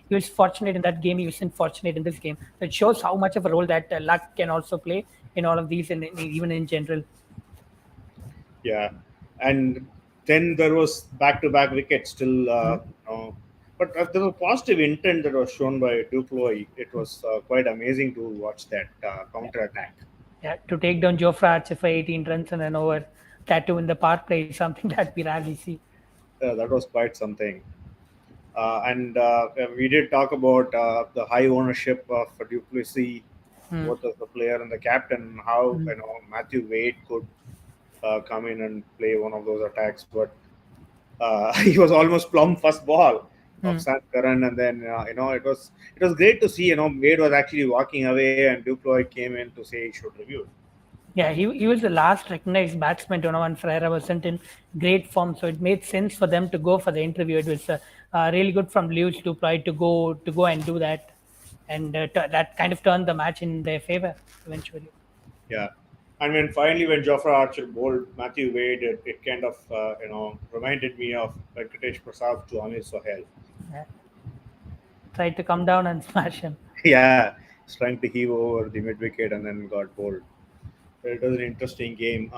he was fortunate in that game. He wasn't fortunate in this game. So it shows how much of a role that luck can also play in all of these, and even in general. Yeah, and then there was back-to-back wickets still. Mm. But there was positive intent that was shown by Duclos. It was quite amazing to watch that Yeah. counter attack. Yeah, to take down Jofra Archer for 18 runs and an over, that too in the park play is something that we rarely see. That was quite something. And we did talk about the high ownership of Duplessis, Mm. both as the player and the captain. How Mm. Matthew Wade could come in and play one of those attacks, but he was almost plumb first ball of Mm. Sam Curran, and then it was great to see Wade was actually walking away, and Duclos came in to say he should review. Yeah, he was the last recognized batsman to know, and Ferreira wasn't in great form, so it made sense for them to go for the interview. It was really good from Lewis to try to go and do that, and that kind of turned the match in their favor eventually. Yeah. And when finally when Jofra Archer bowled Matthew Wade, it kind of reminded me of Venkatesh Prasad to Anil Sohail. Yeah. Tried to come down and smash him. Yeah, he's trying to heave over the mid wicket and then got bowled. It was an interesting game.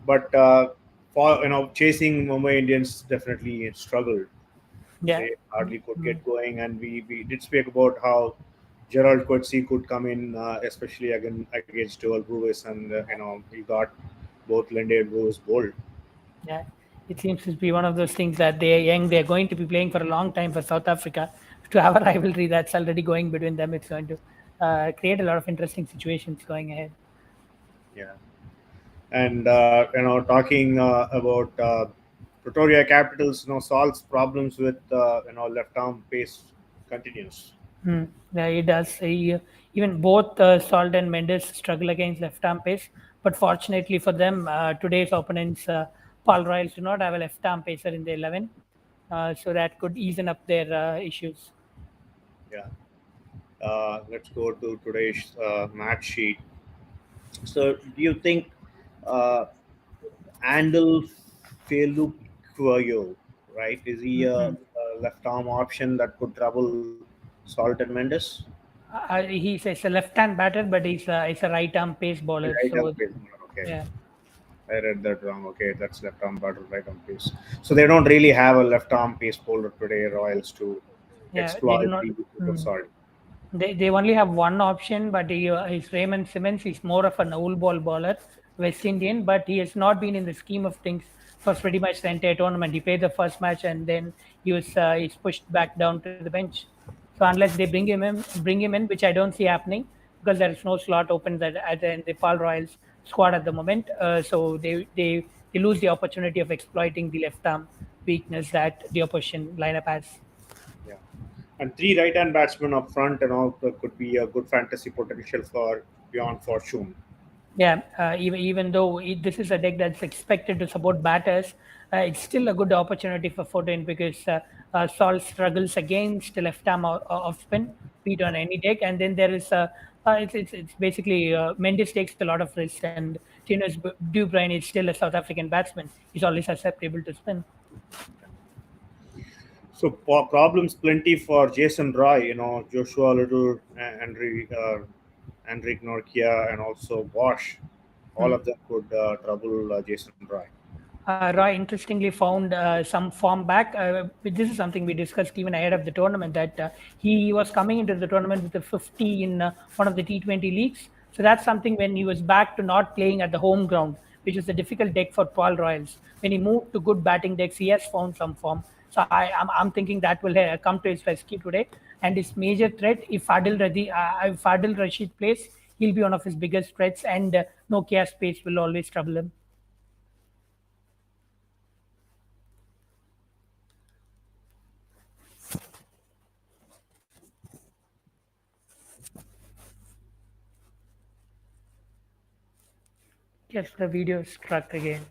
But for chasing Mumbai Indians definitely struggled. Yeah. They hardly could Mm. get going, and we did speak about how Gerald Coetzee could come in, especially against Joel Brewis, and he got both Linde and Brewis bowled. Yeah, it seems to be one of those things that they're young. They're going to be playing for a long time for South Africa. To have a rivalry that's already going between them, it's going to create a lot of interesting situations going ahead. Yeah, and talking about Pretoria Capitals, Saul's problems with left arm pace continues. Hmm. Yeah, it does. Even both Salt and Mendes struggle against left arm pace, but fortunately for them, today's opponents, Paul Royals, do not have a left arm pacer in the 11, so that could ease up their issues. Yeah. Let's go to today's match sheet. So, do you think uh, Andel Feluquayo, right? Is he a left arm option that could trouble Salt and Mendes? He's a left hand batter, but he's a right arm pace bowler. Right arm So pace. Okay, yeah. I read that wrong. Okay, that's left arm batter, right arm pace. So they don't really have a left arm pace bowler today, Royals, to Yeah, they do exploit not. the weakness of Mm. Salt. They only have one option, but he's Raymond Simmons. He's more of an old ball bowler, West Indian, but he has not been in the scheme of things for pretty much the entire tournament. He played the first match and then he's pushed back down to the bench. So unless they bring him in, which I don't see happening because there is no slot open that in the Paarl Royals squad at the moment. So they lose the opportunity of exploiting the left arm weakness that the opposition lineup has. Yeah. And three right hand batsmen up front and all could be a good fantasy potential for Beyond Fortune. Yeah, even though this is a deck that's expected to support batters, it's still a good opportunity for Foden because Saul struggles against the left arm off spin, beat on any deck, and then there is it's basically Mendes takes a lot of risks, and Tino's De Bruyne is still a South African batsman. He's always susceptible to spin. So problems plenty for Jason Roy, Joshua Little, Enric Norkia, and also Bosch. All Hmm. of them could trouble Jason Roy. Roy interestingly found some form back. This is something we discussed even ahead of the tournament that he was coming into the tournament with a 50 in one of the T20 leagues. So that's something when he was back to not playing at the home ground, which is a difficult deck for Paul Royals. When he moved to good batting decks, he has found some form. So I'm thinking that will come to his rescue today. And his major threat, if Adil Rashid plays, he'll be one of his biggest threats, and Nokia's pace will always trouble him. Yes, the video struck again.